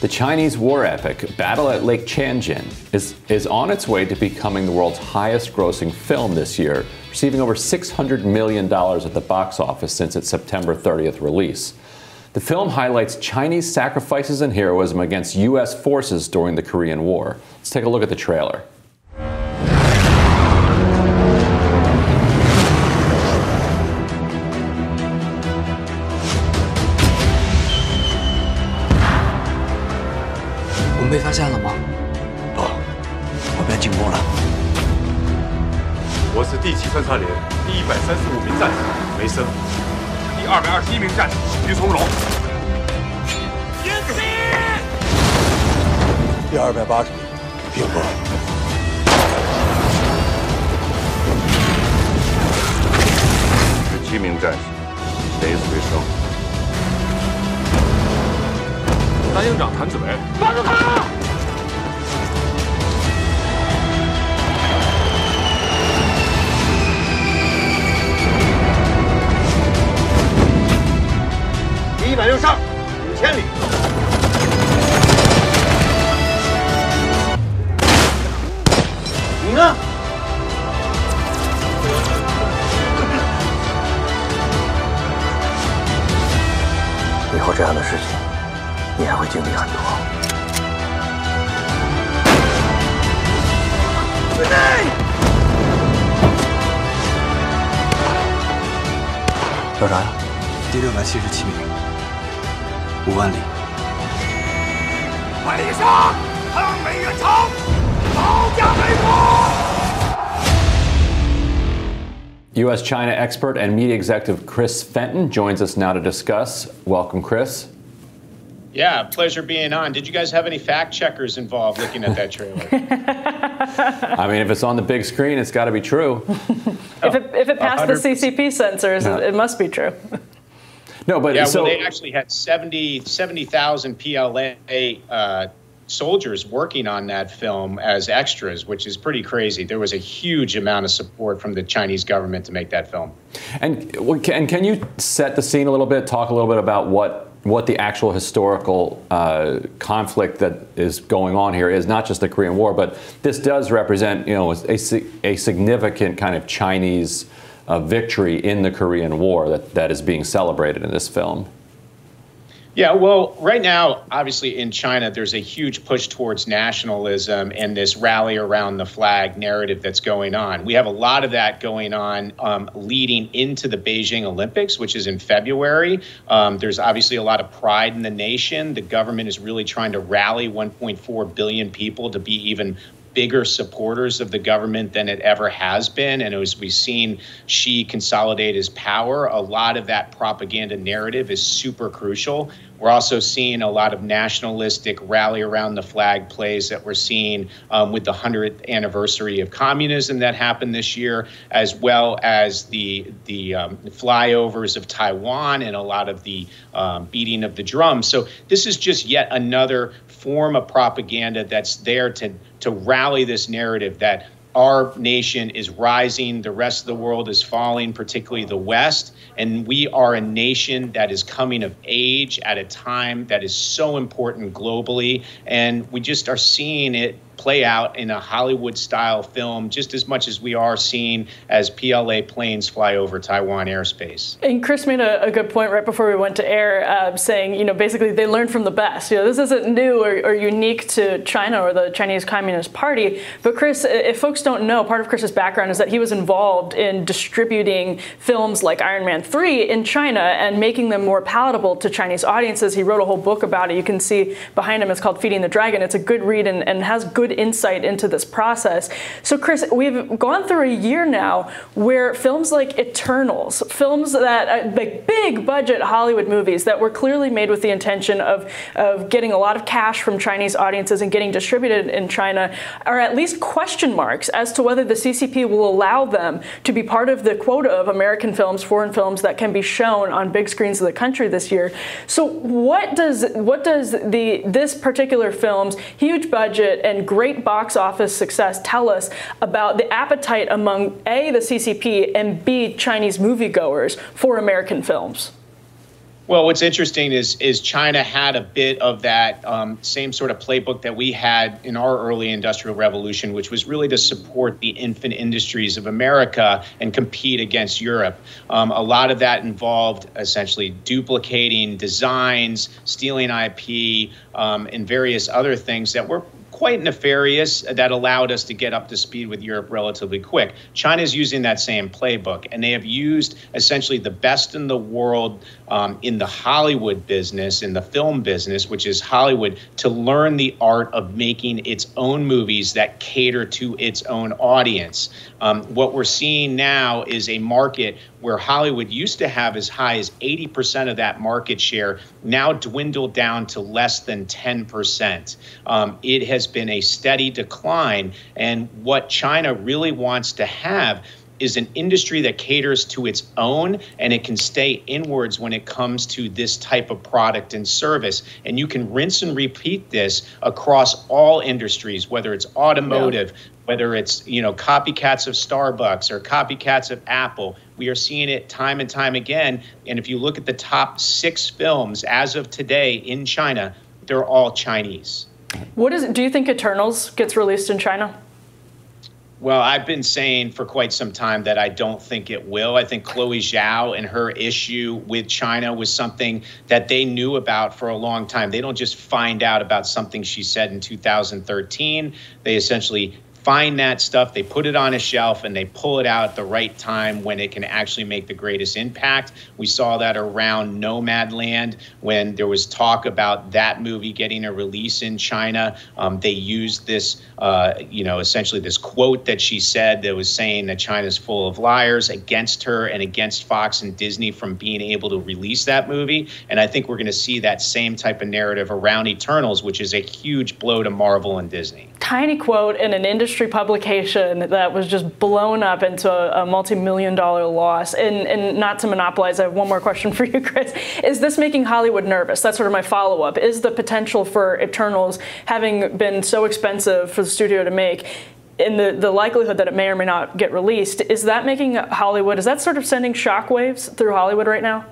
The Chinese war epic, Battle at Lake Changjin, is on its way to becoming the world's highest-grossing film this year, receiving over $600 million at the box office since its September 30th release. The film highlights Chinese sacrifices and heroism against U.S. forces during the Korean War. Let's take a look at the trailer. "被发现了吗？不，我被进攻了。我是第7穿插连第135名战士梅生，第221名战士于从容，第280名平波。17名战士谁死谁生？单营长谭子维，抓住他！第162 5000里。你呢？以后这样的事情，你还会经历很多。对内，叫啥呀？第677名，5万里。快立上，抗美援朝，保家卫国。U.S.-China expert and media executive Chris Fenton joins us now to discuss. Welcome, Chris. Yeah, pleasure being on. Did you guys have any fact checkers involved looking at that trailer? I mean, if it's on the big screen, it's got to be true. If it passed the CCP censors, it must be true. No, but yeah, so well, they actually had 70,000 PLA soldiers working on that film as extras, which is pretty crazy. There was a huge amount of support from the Chinese government to make that film. And can you set the scene a little bit, talk a little bit about what the actual historical conflict that is going on here is, not just the Korean War, but this does represent, you know, a significant kind of Chinese victory in the Korean War that is being celebrated in this film. Yeah, well, right now, obviously in China, there's a huge push towards nationalism and this rally around the flag narrative that's going on. We have a lot of that going on leading into the Beijing Olympics, which is in February. There's obviously a lot of pride in the nation. The government is really trying to rally 1.4 billion people to be even bigger supporters of the government than it ever has been. And as we've seen Xi consolidate his power, a lot of that propaganda narrative is super crucial. We're also seeing a lot of nationalistic rally around the flag plays that we're seeing with the 100th anniversary of communism that happened this year, as well as the flyovers of Taiwan and a lot of the beating of the drums. So this is just yet another form of propaganda that's there to rally this narrative that our nation is rising, the rest of the world is falling, particularly the West, and we are a nation that is coming of age at a time that is so important globally, and we just are seeing it play out in a Hollywood-style film just as much as we are seeing as PLA planes fly over Taiwan airspace. And Chris made a good point right before we went to air, saying, you know, basically they learned from the best. You know, this isn't new or unique to China or the Chinese Communist Party. But Chris, if folks don't know, part of Chris's background is that he was involved in distributing films like Iron Man 3 in China and making them more palatable to Chinese audiences. He wrote a whole book about it. You can see behind him, it's called Feeding the Dragon. It's a good read and has good insight into this process. So Chris, we've gone through a year now where films like Eternals, films that like big budget Hollywood movies that were clearly made with the intention of getting a lot of cash from Chinese audiences and getting distributed in China, are at least question marks as to whether the CCP will allow them to be part of the quota of American films, foreign films that can be shown on big screens of the country this year. So what does this particular film's huge budget and great box office success tell us about the appetite among A, the CCP, and B, Chinese moviegoers for American films? Well, what's interesting is China had a bit of that same sort of playbook that we had in our early industrial revolution, which was really to support the infant industries of America and compete against Europe. A lot of that involved essentially duplicating designs, stealing IP, and various other things that were quite nefarious that allowed us to get up to speed with Europe relatively quick. China is using that same playbook, and they have used essentially the best in the world in the Hollywood business, in the film business, which is Hollywood, to learn the art of making its own movies that cater to its own audience. What we're seeing now is a market where Hollywood used to have as high as 80% of that market share, now dwindled down to less than 10%. It has been a steady decline. And what China really wants to have is an industry that caters to its own, and it can stay inwards when it comes to this type of product and service. And you can rinse and repeat this across all industries, whether it's automotive, whether it's, copycats of Starbucks or copycats of Apple. We are seeing it time and time again. And if you look at the top 6 films as of today in China, they're all Chinese. Do you think Eternals gets released in China? Well, I've been saying for quite some time that I don't think it will. I think Chloe Zhao and her issue with China was something that they knew about for a long time. They don't just find out about something she said in 2013. They essentially find that stuff, they put it on a shelf, and they pull it out at the right time when it can actually make the greatest impact. We saw that around Nomadland when there was talk about that movie getting a release in China. They used this, essentially this quote that she said that was saying that China's full of liars against her and against Fox and Disney from being able to release that movie. And I think we're going to see that same type of narrative around Eternals, which is a huge blow to Marvel and Disney. Tiny quote in an industry publication that was just blown up into a multi-million-dollar loss. And not to monopolize, I have one more question for you, Chris. Is this making Hollywood nervous? That's sort of my follow-up. Is the potential for Eternals, having been so expensive for the studio to make, in the likelihood that it may or may not get released, is that making Hollywood, is that sort of sending shockwaves through Hollywood right now?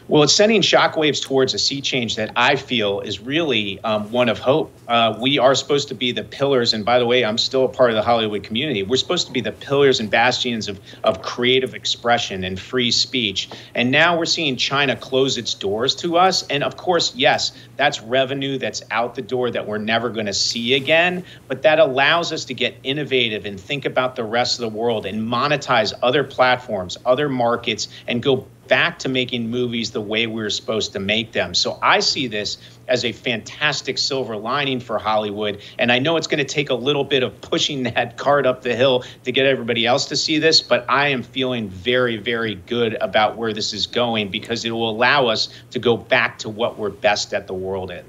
Well, it's sending shockwaves towards a sea change that I feel is really one of hope. We are supposed to be the pillars, and by the way, I'm still a part of the Hollywood community. We're supposed to be the pillars and bastions of creative expression and free speech. And now we're seeing China close its doors to us. And of course, yes, that's revenue that's out the door that we're never going to see again. But that allows us to get innovative and think about the rest of the world and monetize other platforms, other markets, and go back to making movies the way we were supposed to make them. So I see this as a fantastic silver lining for Hollywood. And I know it's going to take a little bit of pushing that cart up the hill to get everybody else to see this, but I am feeling very, very good about where this is going because it will allow us to go back to what we're best at the world in.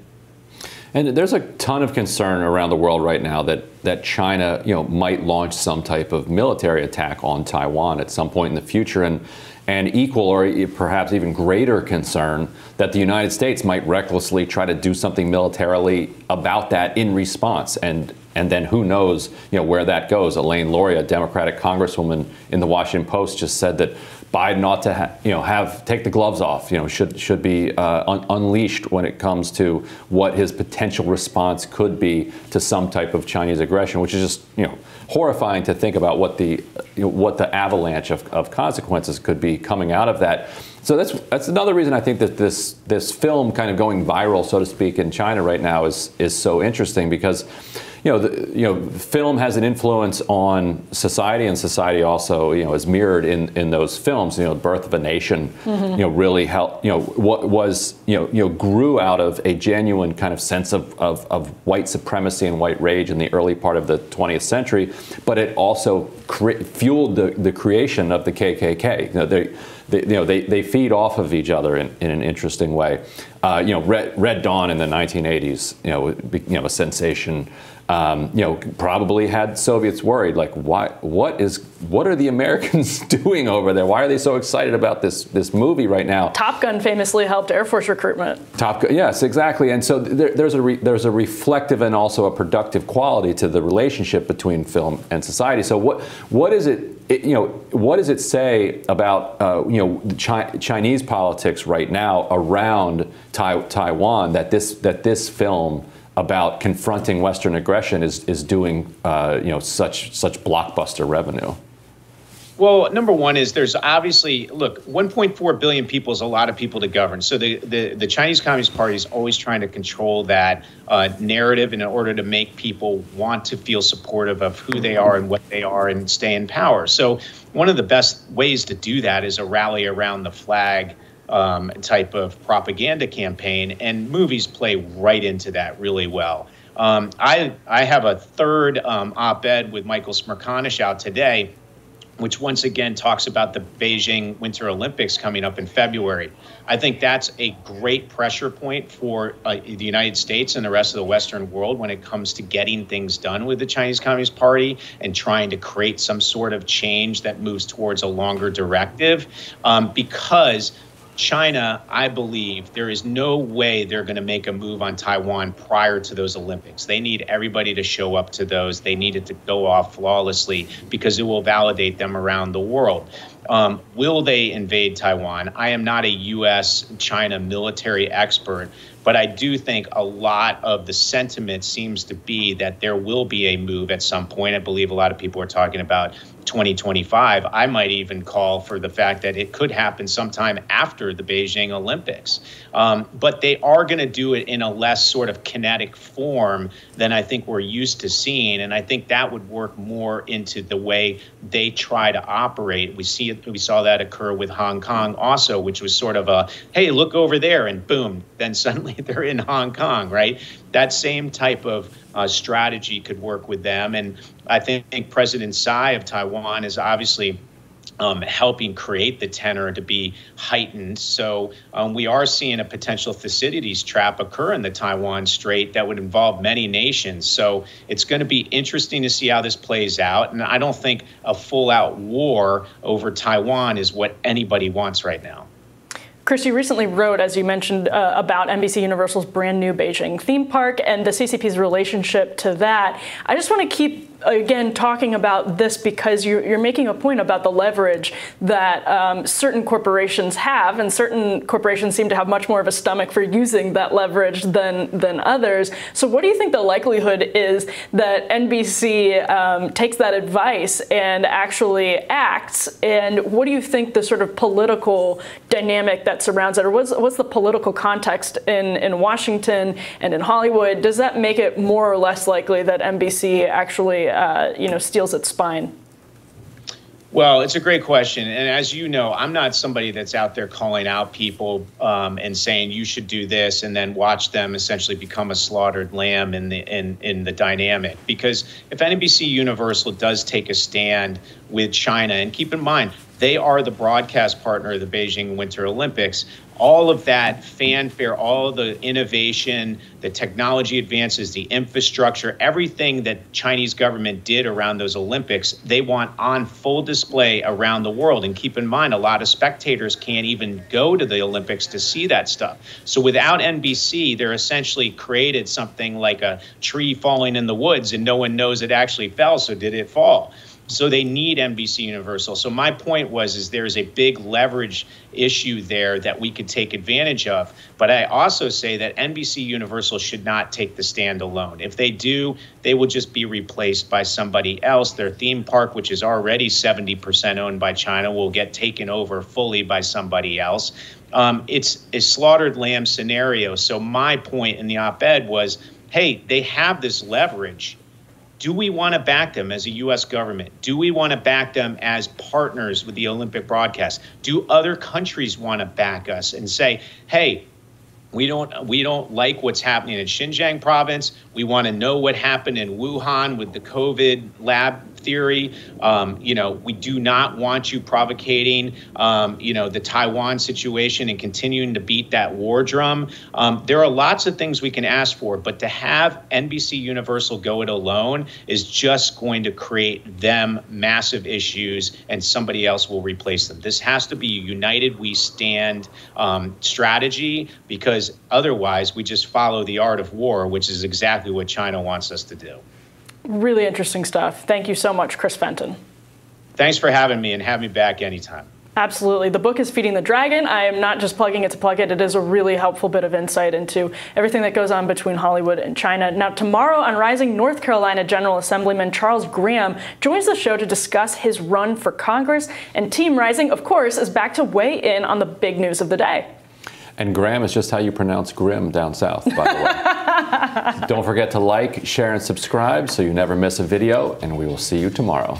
And there's a ton of concern around the world right now that China, might launch some type of military attack on Taiwan at some point in the future, and equal or perhaps even greater concern that the United States might recklessly try to do something militarily about that in response. And then who knows, where that goes. Elaine Luria, a Democratic congresswoman in the Washington Post, just said that Biden ought to take the gloves off, should be unleashed when it comes to what his potential response could be to some type of Chinese aggression, which is just, horrifying to think about what the avalanche of consequences could be coming out of that. So that's another reason I think that this film kind of going viral, so to speak, in China right now is so interesting because film has an influence on society, and society also, is mirrored in those films. Birth of a Nation, really helped. What was, grew out of a genuine kind of sense of white supremacy and white rage in the early part of the 20th century, but it also fueled the creation of the KKK. They feed off of each other in an interesting way. Red Dawn in the 1980s, a sensation. Probably had Soviets worried, like what is what are the Americans doing over there? Why are they so excited about this movie right now? Top Gun famously helped Air Force recruitment. Top Gun, yes, exactly. And so there's a reflective and also a productive quality to the relationship between film and society. So what is it? What does it say about Chinese politics right now around Taiwan that this film about confronting Western aggression is doing such blockbuster revenue? Well, number one is there's obviously, look, 1.4 billion people is a lot of people to govern. So the Chinese Communist Party is always trying to control that narrative in order to make people want to feel supportive of who they are and what they are and stay in power. So one of the best ways to do that is a rally around the flag type of propaganda campaign, and movies play right into that really well. I have a third op-ed with Michael Smerconish out today, which once again talks about the Beijing Winter Olympics coming up in February. I think that's a great pressure point for the United States and the rest of the Western world when it comes to getting things done with the Chinese Communist Party and trying to create some sort of change that moves towards a longer directive, because China, I believe, there is no way they're going to make a move on Taiwan prior to those Olympics. They need everybody to show up to those. They need it to go off flawlessly because it will validate them around the world. Will they invade Taiwan? I am not a U.S.-China military expert, but I do think a lot of the sentiment seems to be that there will be a move at some point. I believe a lot of people are talking about 2025. I might even call for the fact that it could happen sometime after the Beijing Olympics. But they are going to do it in a less sort of kinetic form than I think we're used to seeing. And I think that would work more into the way they try to operate. We saw that occur with Hong Kong also, which was sort of a, hey, look over there, and boom, then suddenly they're in Hong Kong, right? That same type of strategy could work with them. And I think President Tsai of Taiwan is obviously helping create the tenor to be heightened. So we are seeing a potential Thucydides trap occur in the Taiwan Strait that would involve many nations. So it's going to be interesting to see how this plays out. And I don't think a full-out war over Taiwan is what anybody wants right now. Chris, you recently wrote, as you mentioned, about NBC Universal's brand new Beijing theme park and the CCP's relationship to that. I just want to keep, again, talking about this because you're making a point about the leverage that certain corporations have, and certain corporations seem to have much more of a stomach for using that leverage than others. So what do you think the likelihood is that NBC takes that advice and actually acts? And what do you think the sort of political dynamic that surrounds it, or what's the political context in Washington and in Hollywood? Does that make it more or less likely that NBC actually steals its spine? Well, it's a great question. And as you know, I'm not somebody that's out there calling out people and saying you should do this and then watch them essentially become a slaughtered lamb in the dynamic. Because if NBC Universal does take a stand with China, and keep in mind, they are the broadcast partner of the Beijing Winter Olympics, all of that fanfare, all of the innovation, the technology advances, the infrastructure, everything that Chinese government did around those Olympics, they want on full display around the world. And keep in mind, a lot of spectators can't even go to the Olympics to see that stuff. So without NBC, they're essentially created something like a tree falling in the woods and no one knows it actually fell, so did it fall? So they need NBC Universal. So my point is there's a big leverage issue there that we could take advantage of. But I also say that NBC Universal should not take the stand alone. If they do, they will just be replaced by somebody else. Their theme park, which is already 70% owned by China, will get taken over fully by somebody else. It's a slaughtered lamb scenario. So my point in the op-ed was, hey, they have this leverage. Do we want to back them as a U.S. government? Do we want to back them as partners with the Olympic broadcast? Do other countries want to back us and say, hey, We don't like what's happening in Xinjiang province. We want to know what happened in Wuhan with the COVID lab theory. We do not want you provocating, the Taiwan situation and continuing to beat that war drum. There are lots of things we can ask for, but to have NBC Universal go it alone is just going to create them massive issues, and somebody else will replace them. This has to be a united we stand strategy, because otherwise we just follow the art of war, which is exactly what China wants us to do. Really interesting stuff. Thank you so much, Chris Fenton. Thanks for having me, and have me back anytime. Absolutely. The book is Feeding the Dragon. I am not just plugging it to plug it. It is a really helpful bit of insight into everything that goes on between Hollywood and China. Now, tomorrow on Rising, North Carolina General Assemblyman Charles Graham joins the show to discuss his run for Congress. And Team Rising, of course, is back to weigh in on the big news of the day. And Graham is just how you pronounce grim down south, by the way. Don't forget to like, share, and subscribe so you never miss a video, and we will see you tomorrow.